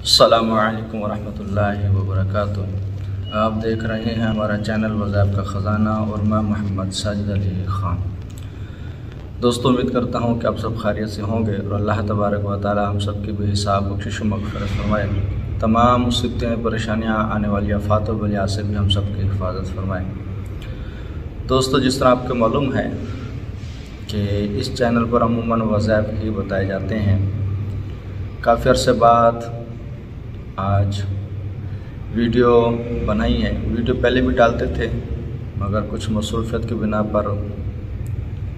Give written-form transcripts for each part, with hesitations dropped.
अस्सलामु अलैकुम वरहमतुल्लाहि वबरकातुहू। आप देख रहे हैं हमारा चैनल वज़ाइफ का ख़ज़ाना और मैं मोहम्मद साजिद अली ख़ान। दोस्तों, उम्मीद करता हूँ कि आप सब खैरियत से होंगे और अल्लाह तबारक व तआला हम सब की बेहिसाब बख्शिश व मग़फ़िरत फरमाए। तमाम मुसीबतें परेशानियाँ आने वाली आफ़ात व बलिया से भी हम सब की हिफाजत फरमाए। दोस्तों, जिस तरह आपको मालूम है कि इस चैनल पर अमूमन वज़ाइफ ही बताए जाते हैं, काफ़ी अरसे बाद आज वीडियो बनाई है। वीडियो पहले भी डालते थे मगर कुछ मसरूफ़ियत की बिना पर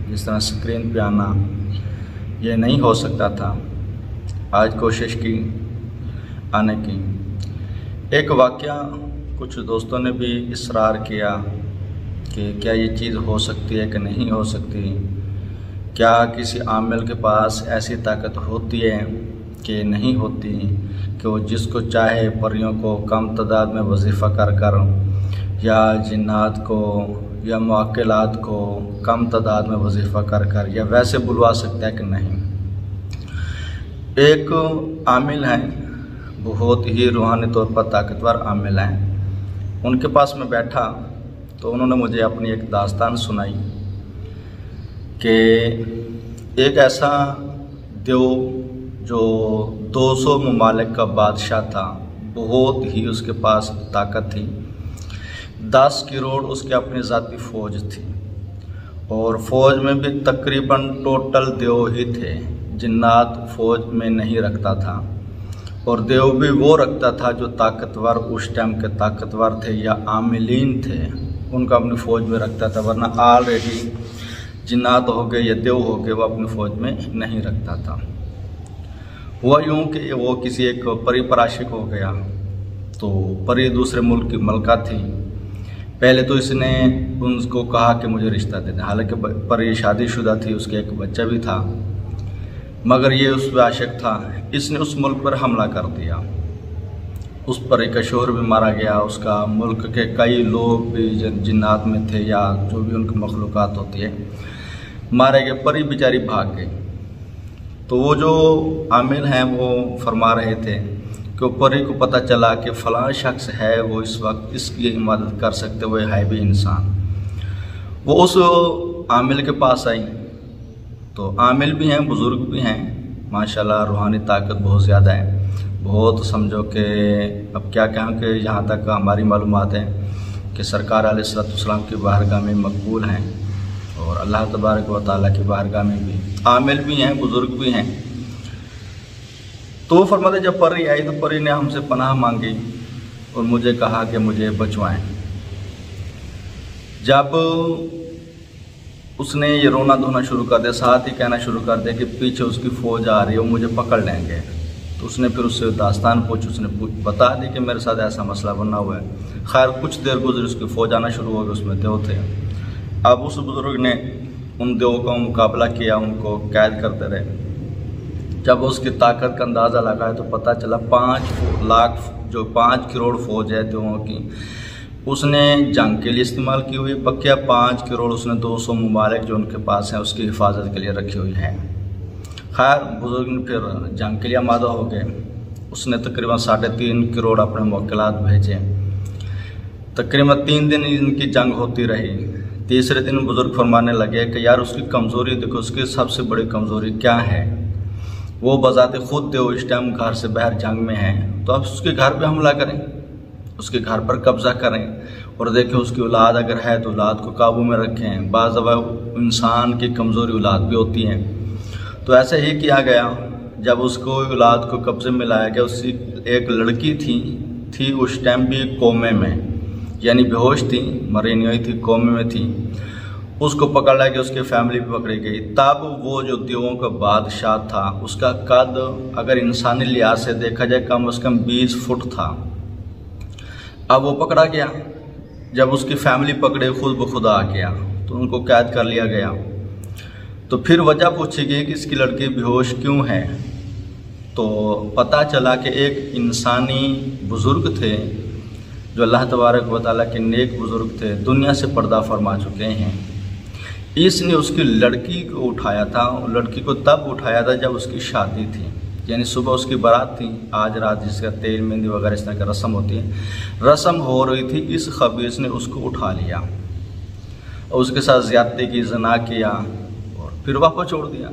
जिस तरह स्क्रीन पे आना ये नहीं हो सकता था। आज कोशिश की आने की। एक वाक़या कुछ दोस्तों ने भी इसरार किया कि क्या ये चीज़ हो सकती है कि नहीं हो सकती, क्या किसी आमिल के पास ऐसी ताकत होती है कि नहीं होती कि वो जिसको चाहे परियों को कम तादाद में वजीफ़ा कर कर या जिन्नात को या मुअक्किलात को कम तादाद में वजीफ़ा कर कर या वैसे बुलवा सकता है कि नहीं। एक आमिल हैं, बहुत ही रूहानी तौर पर ताकतवर आमिल हैं। उनके पास मैं बैठा तो उन्होंने मुझे अपनी एक दास्तान सुनाई कि एक ऐसा देव जो 200 ममालिक का बादशाह था, बहुत ही उसके पास ताकत थी, 10 करोड़ उसके अपनी ज़ाती फ़ौज थी और फ़ौज में भी तकरीबन टोटल देव ही थे। जिन्नात फ़ौज में नहीं रखता था और देव भी वो रखता था जो ताकतवर उस टाइम के ताकतवर थे या आमिलीन थे, उनका अपनी फ़ौज में रखता था। वरना ऑलरेडी जिन्नात हो गए या देव हो गए वो अपनी फ़ौज में नहीं रखता था। हुआ यूँ कि वो किसी एक परी पर आशिक हो गया। तो परी दूसरे मुल्क की मलका थी। पहले तो इसने उनको कहा कि मुझे रिश्ता दे दें, हालांकि परी शादीशुदा थी, उसके एक बच्चा भी था, मगर ये उस पर आशिक था। इसने उस मुल्क पर हमला कर दिया। उस परी का शोहर भी मारा गया, उसका मुल्क के कई लोग भी जिन्नात में थे या जो भी उनकी मखलूक़ात होती है मारे गए। परी बेचारी भाग गई। तो वो जो आमिल हैं वो फरमा रहे थे कि परी को पता चला कि फ़लाँ शख्स है, वो इस वक्त इसकी मदद कर सकते, वो है भी इंसान। वो उस आमिल के पास आई। तो आमिल भी हैं, बुज़ुर्ग भी हैं, माशाल्लाह रूहानी ताकत बहुत ज़्यादा है। बहुत समझो कि अब क्या कहें कि यहाँ तक हमारी मालूमात है कि सरकार अलैहिस्सलाम की बारगाह में मकबूल हैं और अल्लाह तबारक व तआला की बारगाह में भी आमिल भी हैं, बुज़ुर्ग भी हैं। तो फरमाते जब परी आई तो परी ने हमसे पनाह मांगी और मुझे कहा कि मुझे बचवाएं। जब उसने ये रोना धोना शुरू कर दिया, साथ ही कहना शुरू कर दिया कि पीछे उसकी फ़ौज आ रही है, वो मुझे पकड़ लेंगे, तो उसने फिर उससे दास्तान पूछी। उसने बता दी कि मेरे साथ ऐसा मसला बना हुआ है। खैर कुछ देर गुजरी, उसकी फ़ौज आना शुरू हो गई, उसमें देव थे। अब उस बुज़ुर्ग ने उन देवों का मुकाबला किया, उनको कैद करते रहे। जब उसकी ताकत का अंदाज़ा लगाया तो पता चला 5 लाख जो 5 करोड़ फ़ौज है देवों की, उसने जंग के लिए इस्तेमाल की हुई। बकिया 5 करोड़ उसने 200 ममालिक जो उनके पास हैं उसकी हिफाजत के लिए रखी हुई है। खैर बुज़ुर्ग ने फिर जंग के लिए आमादा हो गए। उसने तकरीबन 3.5 करोड़ अपने मुवक्किलात भेजे। तकरीबन 3 दिन इनकी जंग होती रही। तीसरे दिन बुज़ुर्ग फरमाने लगे कि यार उसकी कमज़ोरी देखो, उसकी सबसे बड़ी कमज़ोरी क्या है। वो बज़ाते खुद देव इस टाइम घर से बाहर जंग में है, तो अब उसके घर पे हमला करें, उसके घर पर कब्ज़ा करें और देखें उसकी औलाद अगर है तो औलाद को काबू में रखें। बाज़ दफ़ा इंसान की कमज़ोरी औलाद भी होती है। तो ऐसा ही किया गया। जब उसको औलाद को कब्ज़े में लाया गया, उसकी एक लड़की थी उस टाइम भी कोमे में, यानी बेहोश थी, मरी नहीं हुई थी, कोमे में थी। उसको पकड़ लिया गया, उसकी फैमिली भी पकड़ी गई। तब वो जो देवों का बादशाह था उसका कद अगर इंसानी लिहाज से देखा जाए कम से कम 20 फुट था। अब वो पकड़ा गया। जब उसकी फैमिली पकड़े खुद ब खुद आ गया तो उनको कैद कर लिया गया। तो फिर वजह पूछी गई कि इसकी लड़की बेहोश क्यों है। तो पता चला कि एक इंसानी बुज़ुर्ग थे जो अल्लाह तबारक व तआला के नेक बुज़ुर्ग थे, दुनिया से पर्दा फरमा चुके हैं। इसने उसकी लड़की को उठाया था, लड़की को तब उठाया था जब उसकी शादी थी। यानी सुबह उसकी बारात थी, आज रात जिसका तेल मेहंदी वगैरह इस तरह की रस्म होती है, रस्म हो रही थी, इस खबीस ने उसको उठा लिया और उसके साथ ज़्यादती की, ज़ना किया और फिर वापस छोड़ दिया।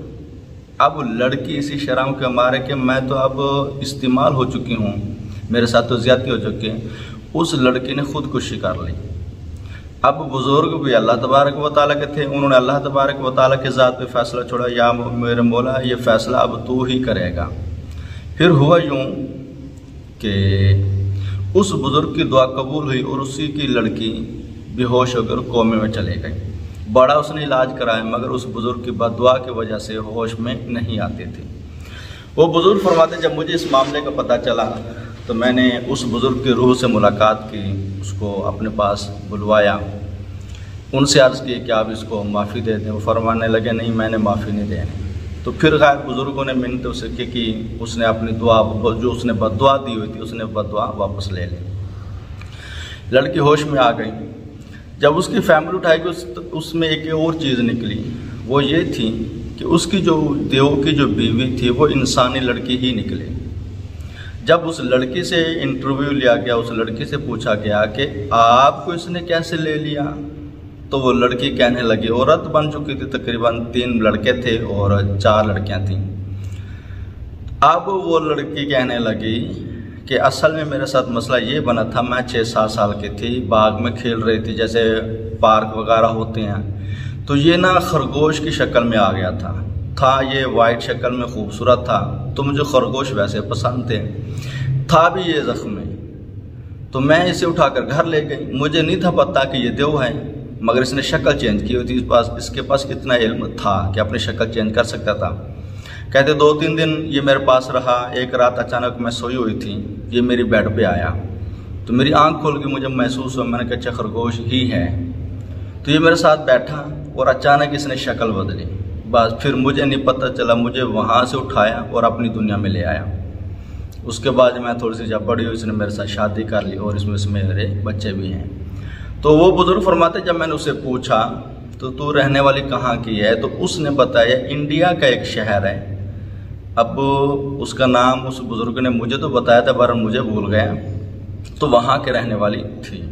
अब लड़की इसी शर्म के मारे कि मैं तो अब इस्तेमाल हो चुकी हूँ, मेरे साथ तो ज़्यादती हो चुकी है, उस लड़की ने खुदकुशी कर ली। अब बुज़ुर्ग भी अल्लाह तबारक व तआला के थे, उन्होंने अल्लाह तबारक व तआला के ज़ात पे फ़ैसला छोड़ा, या मेरे मौला ये फ़ैसला अब तू ही करेगा। फिर हुआ यूँ कि उस बुज़ुर्ग की दुआ कबूल हुई और उसी की लड़की बेहोश होकर कोमे में चले गई। बड़ा उसने इलाज कराया मगर उस बुज़ुर्ग की बददुआ की वजह से होश में नहीं आते थे। वो बुज़ुर्ग फरमाते, जब मुझे इस मामले का पता चला तो मैंने उस बुज़ुर्ग की रूह से मुलाकात की, उसको अपने पास बुलवाया, उनसे अर्ज़ की कि आप इसको माफ़ी दे दें। वो फरमाने लगे, नहीं मैंने माफ़ी नहीं देनी। तो फिर खैर बुज़ुर्गों ने मिन्नत उससे की कि उसने अपनी दुआ, जो उसने बद्दुआ दी हुई थी, उसने बद्दुआ वापस ले ली। लड़की होश में आ गई। जब उसकी फैमिली उठाई गई उसमें एक और चीज़ निकली, वो ये थी कि उसकी जो देव की जो बीवी थी वो इंसानी लड़की ही निकली। जब उस लड़की से इंटरव्यू लिया गया, उस लड़की से पूछा गया कि आपको इसने कैसे ले लिया, तो वो लड़की कहने लगी, औरत बन चुकी थी, तकरीबन 3 लड़के थे और 4 लड़कियां थीं। अब वो लड़की कहने लगी कि असल में मेरे साथ मसला ये बना था, मैं 6-7 साल की थी, बाग में खेल रही थी, जैसे पार्क वगैरह होते हैं, तो ये ना खरगोश की शक्ल में आ गया था ये वाइट शक्ल में खूबसूरत था, तो मुझे खरगोश वैसे पसंद थे, था भी ये ज़ख्मी, तो मैं इसे उठाकर घर ले गई। मुझे नहीं था पता कि ये देव है, मगर इसने शक्ल चेंज की हुई थी, इसके पास इतना इल्म था कि अपनी शक्ल चेंज कर सकता था। कहते 2-3 दिन ये मेरे पास रहा। एक रात अचानक मैं सोई हुई थी, ये मेरी बेड पे आया, तो मेरी आंख खोल के मुझे महसूस हुआ, मैंने कहा अच्छा खरगोश ही है। तो ये मेरे साथ बैठा और अचानक इसने शक्ल बदली। बस फिर मुझे नहीं पता चला, मुझे वहाँ से उठाया और अपनी दुनिया में ले आया। उसके बाद मैं थोड़ी सी जब बड़ी हुई, इसने मेरे साथ शादी कर ली और इसमें मेरे बच्चे भी हैं। तो वो बुज़ुर्ग फरमाते, जब मैंने उससे पूछा तो तू रहने वाली कहाँ की है, तो उसने बताया इंडिया का एक शहर है। अब उसका नाम उस बुज़ुर्ग ने मुझे तो बताया था, पर मुझे भूल गया, तो वहाँ के रहने वाली थी।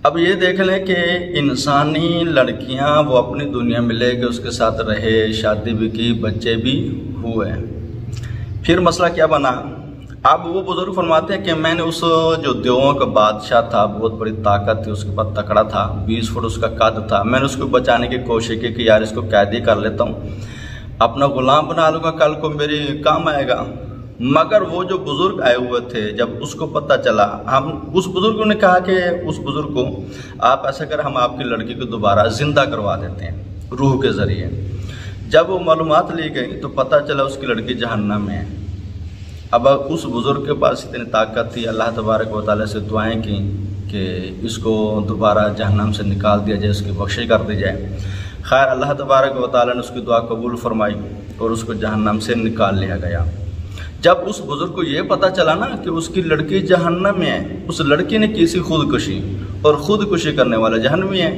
अब ये देख लें कि इंसानी लड़कियां वो अपनी दुनिया में ले गए, उसके साथ रहे, शादी भी की, बच्चे भी हुए। फिर मसला क्या बना, अब वो बुज़ुर्ग फरमाते हैं कि मैंने उस जो देवों का बादशाह था, बहुत बड़ी ताकत थी, उसके पास तकड़ा था, 20 फुट उसका कद था, मैंने उसको बचाने की कोशिश की कि यार इसको कैदी कर लेता हूँ, अपना गुलाम बना लूँगा, कल को मेरी काम आएगा। मगर वो जो बुज़ुर्ग आए हुए थे, जब उसको पता चला, हम उस बुज़ुर्ग ने कहा कि उस बुज़ुर्ग को आप ऐसा कर, हम आपकी लड़की को दोबारा ज़िंदा करवा देते हैं रूह के ज़रिए। जब वो मालूमात ली गई तो पता चला उसकी लड़की जहन्नम में है। अब उस बुज़ुर्ग के पास इतनी ताकत थी, अल्लाह तबारक व तआला से दुआएं की कि इसको दोबारा जहन्नम से निकाल दिया जाए, उसकी बख्शिश कर दी जाए। खैर अल्लाह तबारक व तआला ने उसकी दुआ कबूल फरमाई और उसको जहन्नम से निकाल लिया गया। जब उस बुज़ुर्ग को ये पता चला ना कि उसकी लड़की जहन्नम में है, उस लड़की ने की सी खुदकुशी और ख़ुदकुशी करने वाला जहन्नमी है,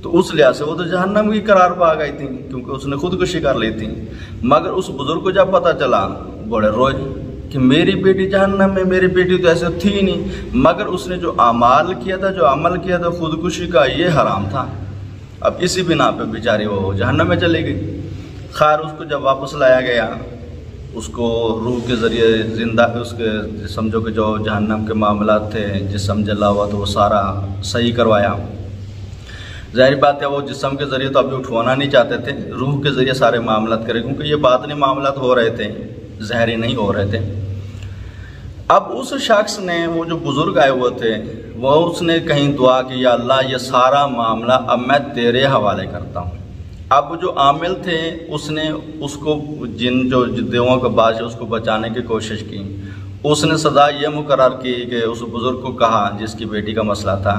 तो उस लिहाज से वो तो जहन्नम की करार पा गई थी क्योंकि उसने खुदकुशी कर ली थी। मगर उस बुज़ुर्ग को जब पता चला, बड़े रोए कि मेरी बेटी जहन्नम में, मेरी बेटी तो ऐसे थी नहीं, मगर उसने जो अमाल किया था, जो अमल किया था खुदकुशी का, ये हराम था। अब इसी बिना पे बेचारी वो जहन्नम में चली गई। खैर उसको जब वापस लाया गया, उसको रूह के ज़रिए ज़िंदा, उसके समझो कि जो जहन्नम के मामला थे, जिस्म जला हुआ तो वो सारा सही करवाया। ज़ाहिर बात है वो जिस्म के ज़रिए तो अभी उठवाना नहीं चाहते थे, रूह के ज़रिए सारे मामला करें, क्योंकि ये बातनी मामला हो रहे थे, ज़हरी नहीं हो रहे थे। अब उस शख्स ने, वो जो बुज़ुर्ग आए हुए थे, वो उसने कहीं दुआ की, या अल्लाह ये सारा मामला अब मैं तेरे हवाले करता हूँ। अब जो आमिल थे उसने उसको, जिन जो देवों का बादशाह, उसको बचाने की कोशिश की। उसने सज़ा ये मुकर्रर की कि उस बुज़ुर्ग को कहा जिसकी बेटी का मसला था,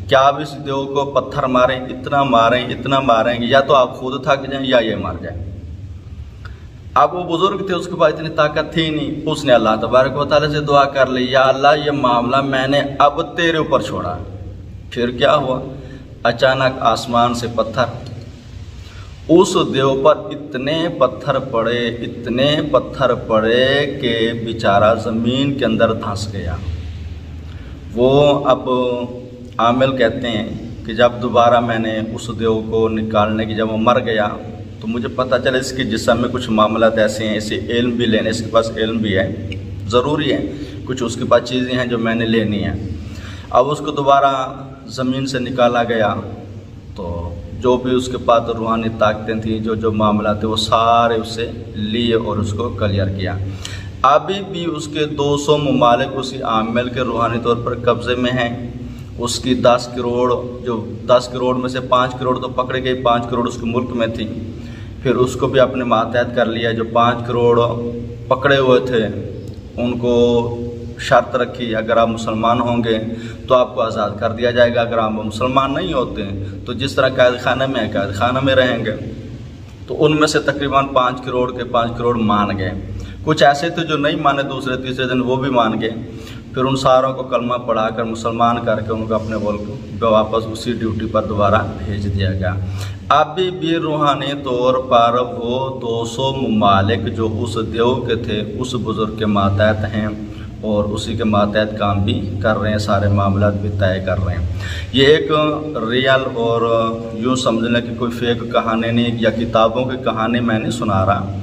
क्या आप इस देव को पत्थर मारें, इतना मारें, या तो आप खुद थक जाएं या ये मर जाए। अब वो बुज़ुर्ग थे, उसके पास इतनी ताकत थी नहीं, उसने अल्लाह तबारक व तआला से दुआ कर ली, या अल्लाह ये मामला मैंने अब तेरे ऊपर छोड़ा। फिर क्या हुआ, अचानक आसमान से पत्थर उस देव पर इतने पत्थर पड़े कि बेचारा ज़मीन के अंदर धंस गया। वो अब आमिल कहते हैं कि जब दोबारा मैंने उस देव को निकालने की, जब वो मर गया तो मुझे पता चला इसके जिस्म में कुछ मामलात ऐसे हैं, इसे इल्म भी लेने, इसके पास इल्म भी है, ज़रूरी है, कुछ उसके पास चीज़ें हैं जो मैंने लेनी है। अब उसको दोबारा ज़मीन से निकाला गया तो जो भी उसके पास रूहानी ताकतें थी, जो मामला थे, वो सारे उससे लिए और उसको क्लियर किया। अभी भी उसके 200 ममालिक उसी आमिल के रूहानी तौर पर कब्ज़े में हैं। उसकी 10 करोड़ में से 5 करोड़ तो पकड़े गए, 5 करोड़ उसके मुल्क में थी। फिर उसको भी अपने मातहत कर लिया। जो 5 करोड़ पकड़े हुए थे उनको शर्त रखी, अगर आप मुसलमान होंगे तो आपको आज़ाद कर दिया जाएगा, अगर आप मुसलमान नहीं होते तो जिस तरह कैद खाने में है कैद खाना में रहेंगे। तो उनमें से तकरीबन 5 करोड़ के 5 करोड़ मान गए। कुछ ऐसे थे जो नहीं माने, दूसरे तीसरे दिन वो भी मान गए। फिर उन सारों को कलमा पढ़ाकर मुसलमान करके उनको अपने मुल्क वापस उसी ड्यूटी पर दोबारा भेज दिया गया। अभी भी रूहानी तौर पर वो 200 ममालिक जो उस देव के थे उस बुज़ुर्ग के मातहत हैं और उसी के मातहत काम भी कर रहे हैं, सारे मामलात भी तय कर रहे हैं। ये एक रियल और यूँ समझ लें कि कोई फेक कहानी नहीं या किताबों की कहानी मैं नहीं सुना रहा।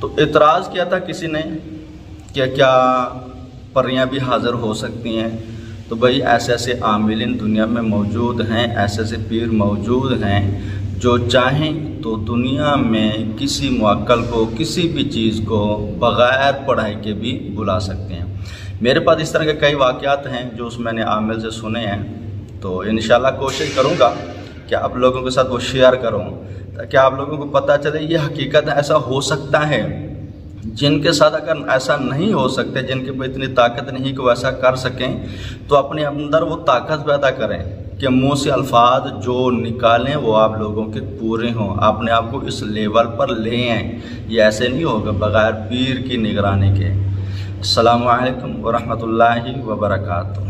तो इतराज़ किया था किसी ने कि क्या परियां भी हाज़िर हो सकती हैं? तो भाई ऐसे ऐसे आमिलीन दुनिया में मौजूद हैं, ऐसे ऐसे पीर मौजूद हैं जो चाहें तो दुनिया में किसी मुअक्कल को, किसी भी चीज़ को बग़ैर पढ़ाई के भी बुला सकते हैं। मेरे पास इस तरह के कई वाक़यात हैं जो मैंने आमिल से सुने हैं। तो इंशाल्लाह कोशिश करूँगा कि आप लोगों के साथ वो शेयर करूँ ताकि आप लोगों को पता चले ये हकीकत है, ऐसा हो सकता है। जिनके साथ अगर ऐसा नहीं हो सकते, जिनके पास इतनी ताकत नहीं कि वो ऐसा कर सकें, तो अपने अंदर वो ताकत पैदा करें कि मुंह से अल्फाज जो निकालें वो आप लोगों के पूरे हों, अपने आप को इस लेवल पर ले आएँ। ये ऐसे नहीं होगा बग़ैर पीर की निगरानी के। अस्सलामु अलैकुम व रहमतुल्लाहि व बरकातुहू।